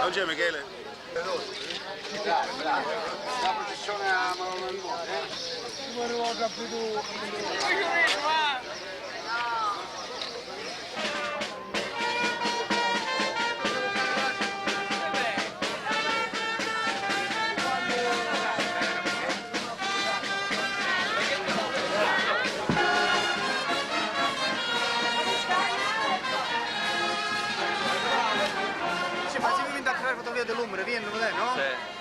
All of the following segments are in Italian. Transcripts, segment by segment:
Non c'è Michele? La processione a ma se mi viene a fare fotografia dell'ombra, vieni, non è, no? Sì.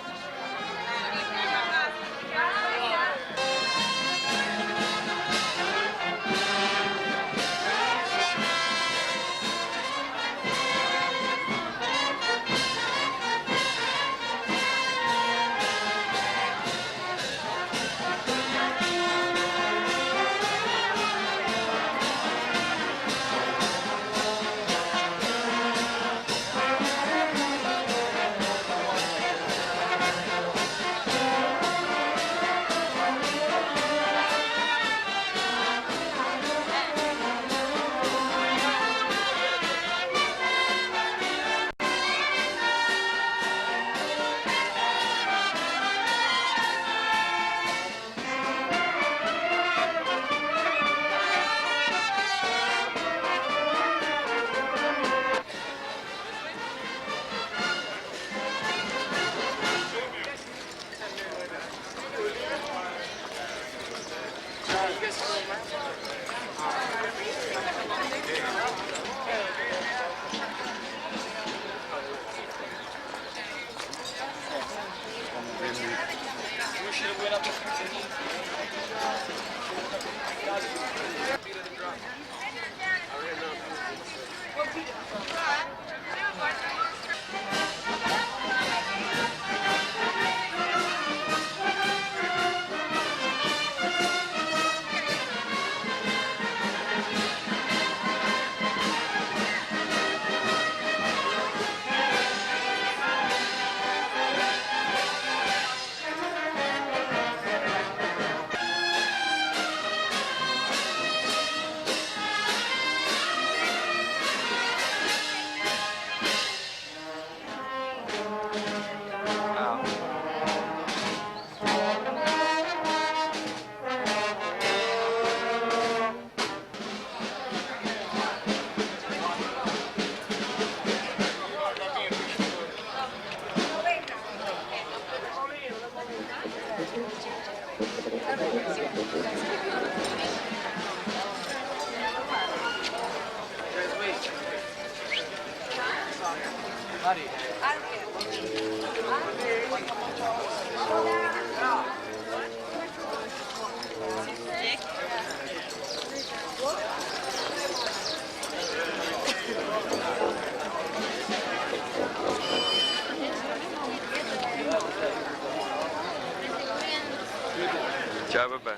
Ciao, vabbè.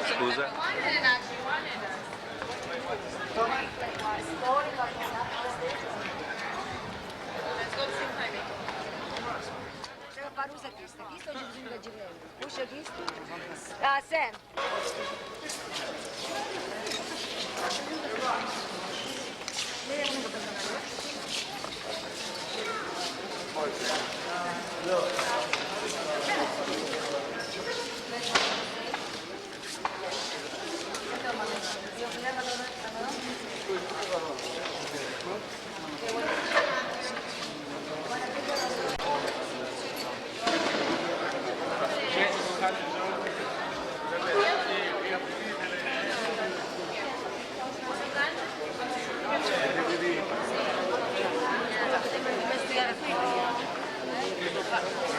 Scusa? Parusa Cristo hoće da žive. Uša Cristo? A, Sam. Grazie.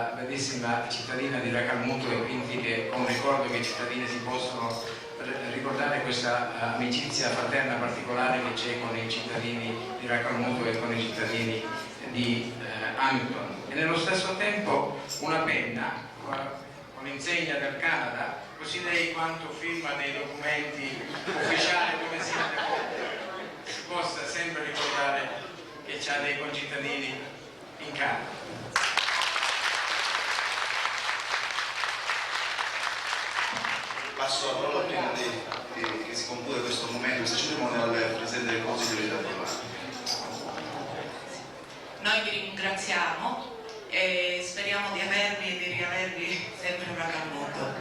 la bellissima cittadina di Racalmuto, e quindi è un ricordo che i cittadini si possono ricordare questa amicizia fraterna particolare che c'è con i cittadini di Racalmuto e con i cittadini di Hamilton. E nello stesso tempo una penna con l'insegna del Canada, così lei quanto firma nei documenti ufficiali come sindaco si possa sempre ricordare che c'ha dei concittadini in Canada. Passo la parola prima che si conclude questo momento, questa cerimonia, al Presidente del Consiglio di Stato. Noi vi ringraziamo e speriamo di avervi e di riavervi sempre a Racalmuto.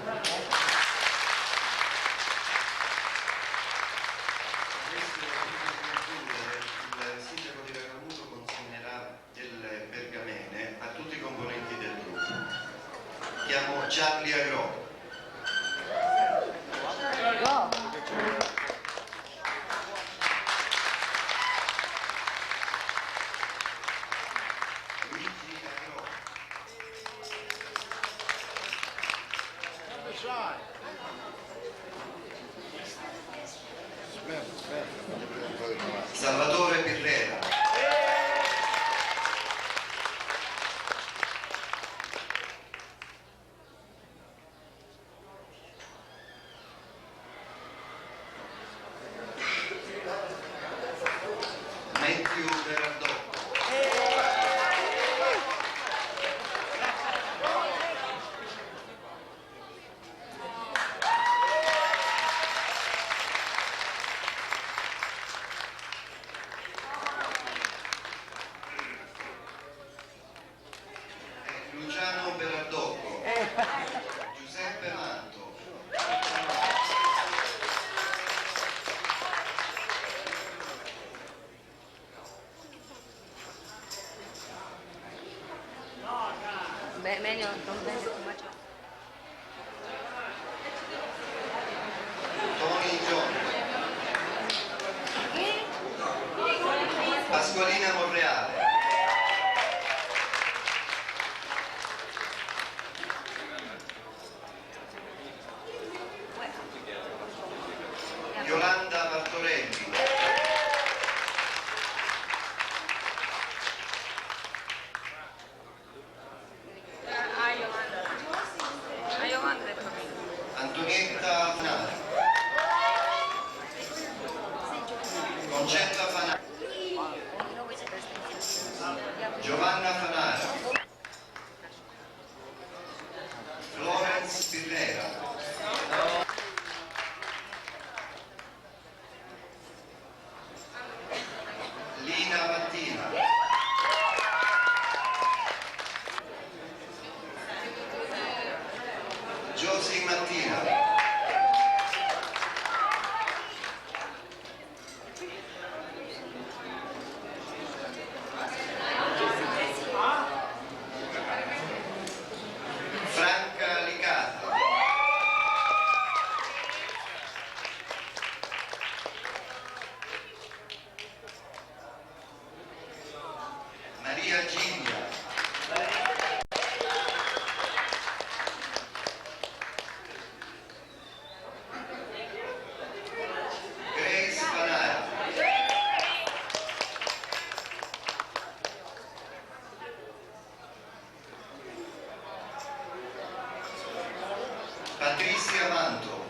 Il sindaco di Racalmuto consegnerà delle pergamene a tutti i componenti del gruppo. Chiamo Charlie Agro. Salvatore Pirrera. Matthew Berardocco. Luciano Berardocco. Giuseppe Manto. Meglio non penso too much. Tony John. Pasqualina Monreale. Yolanda Martorelli. Antonietta Fanari. Concetta Fanari. Giovanna Fanari. Florence Pirrera. Lina Mattina. Josie Mattina. Franca Licata. Maria Giglia. Grace Fanari. Patrizia Manto.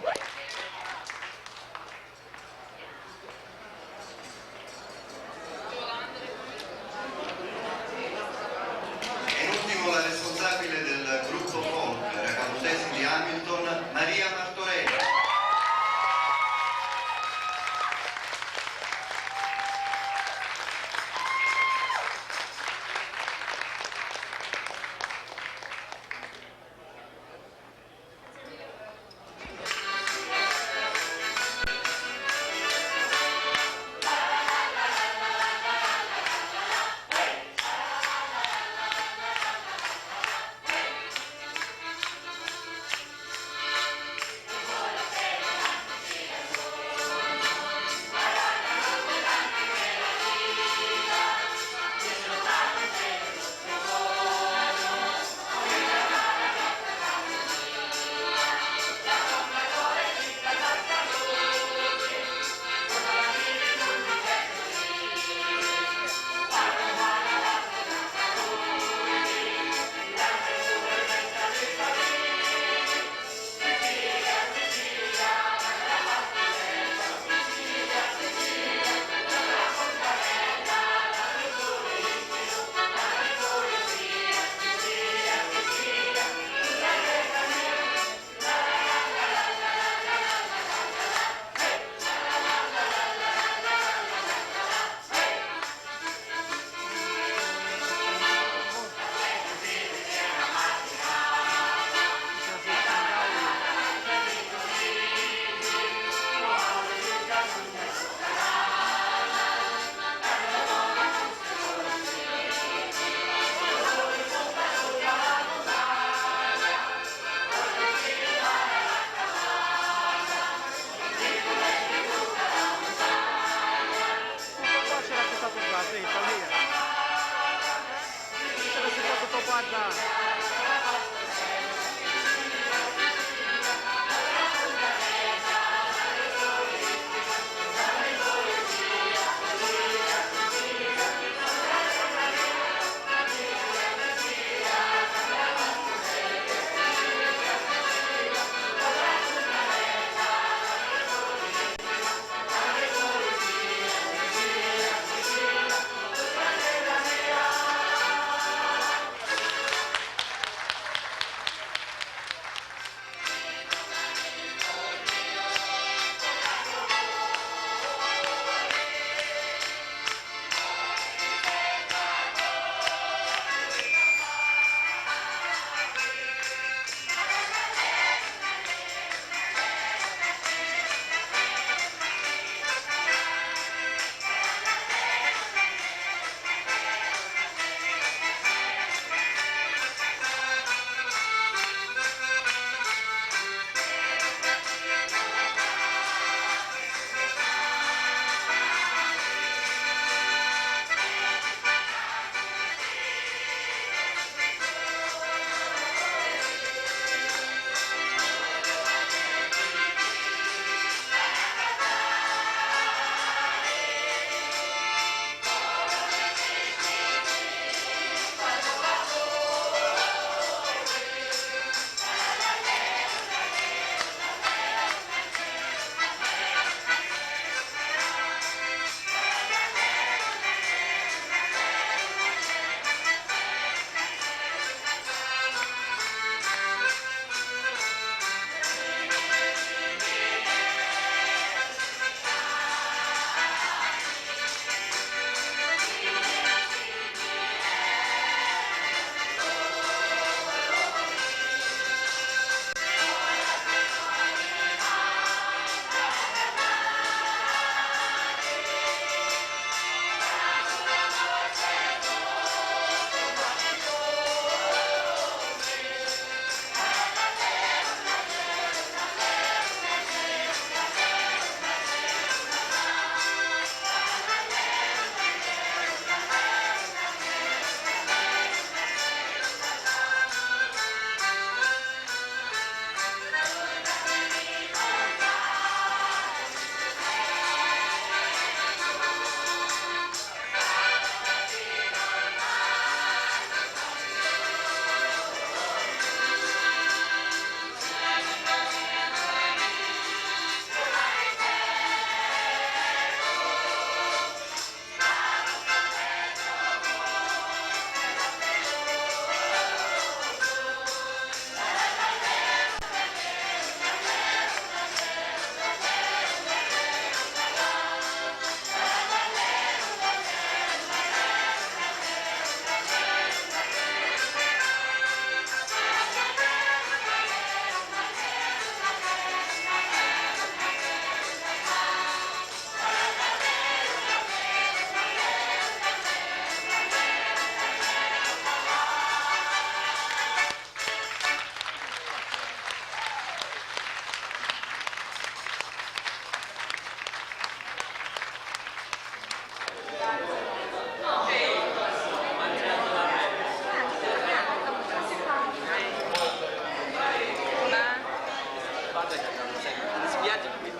E in ultimo la responsabile del gruppo folk racalmutesi di Hamilton, Maria Martorelli.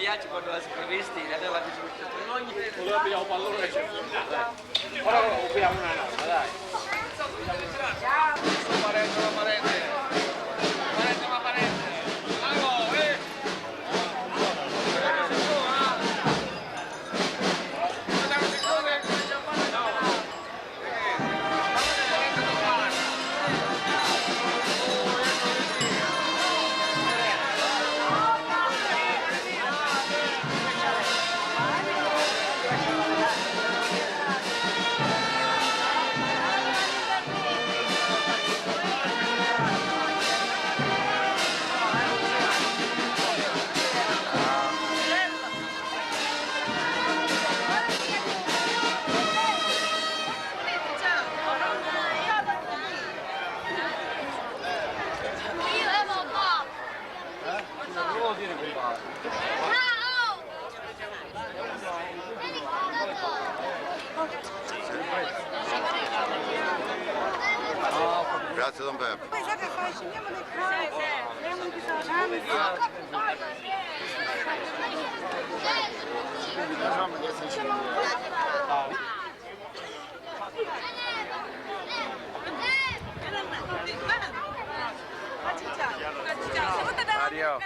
spiaggia quando la si prevesti, aveva detto ogni Noi abbiamo pallone e c'è però abbiamo una nave, dai. Sto parente, la parente. Parente, ma parente. Bravo, Grazie Don Peppe. Poi sai che fai? Scendiamo nel campo. Andiamo in Mario.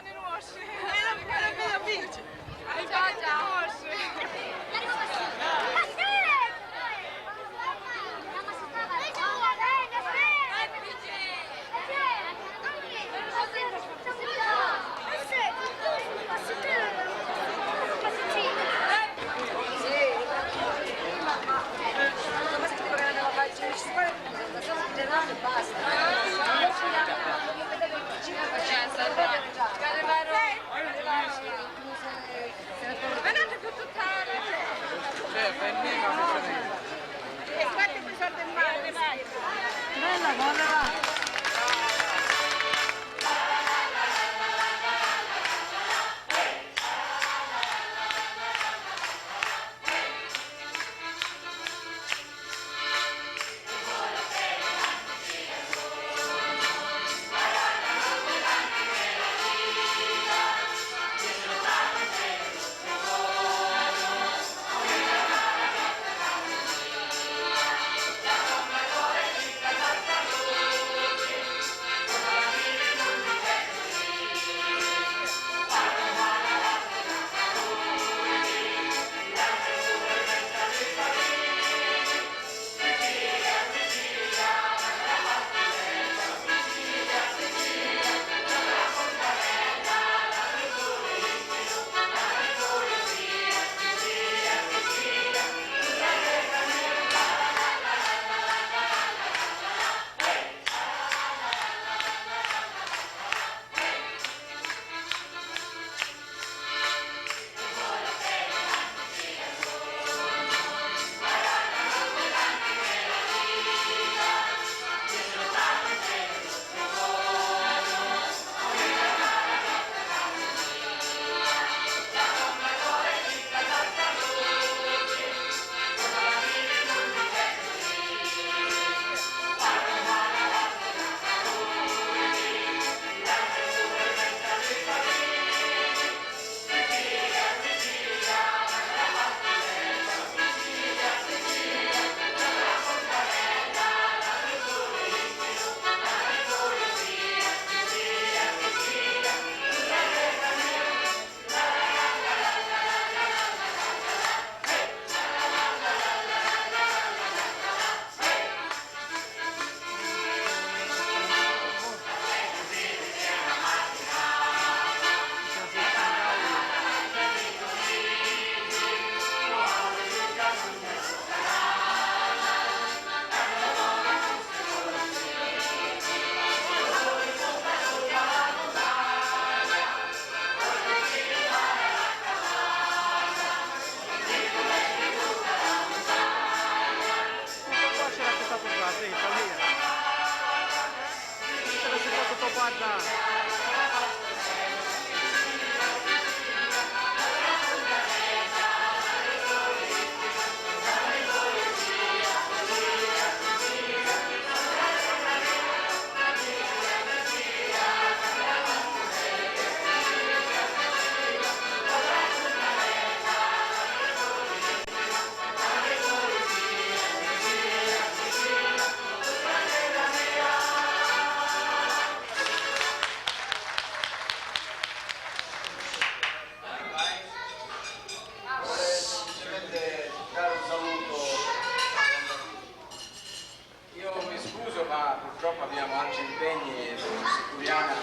purtroppo abbiamo altri impegni settoriali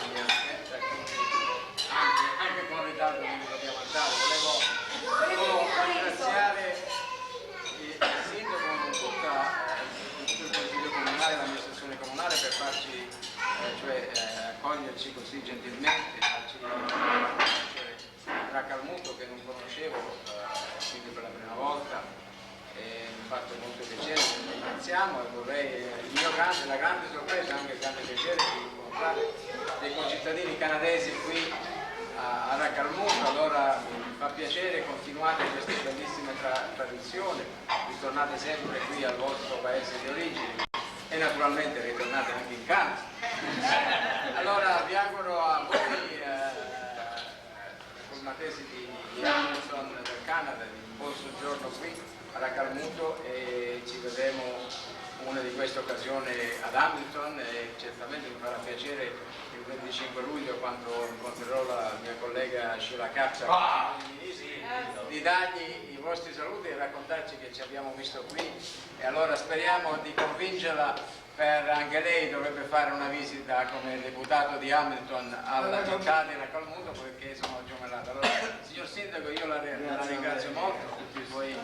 anche con ritardo che mi dobbiamo andare. Volevo ringraziare il sindaco con tutto il consiglio comunale, l'amministrazione comunale per farci accoglierci così gentilmente, farci conoscere Racalmuto che non conoscevo, quindi per la prima volta. Mi ha fatto molto piacere, vi ringraziamo e vorrei, la grande sorpresa, anche il grande piacere di incontrare dei concittadini canadesi qui a Racalmuto. Allora mi fa piacere, continuate queste bellissime tradizioni, ritornate sempre qui al vostro paese di origine e naturalmente ritornate anche in Canada. Allora vi auguro a voi, colmatesi di Hamilton del Canada, un buon soggiorno qui a Racalmuto, e ci vedremo una di queste occasioni ad Hamilton, e certamente mi farà piacere il 25 luglio quando incontrerò la mia collega Sheila Capsa di dargli i vostri saluti e raccontarci che ci abbiamo visto qui, e allora speriamo di convincerla, per anche lei dovrebbe fare una visita come deputato di Hamilton alla città di Racalmuto, perché sono gemellato. Allora, signor Sindaco, io la ringrazio molto, poi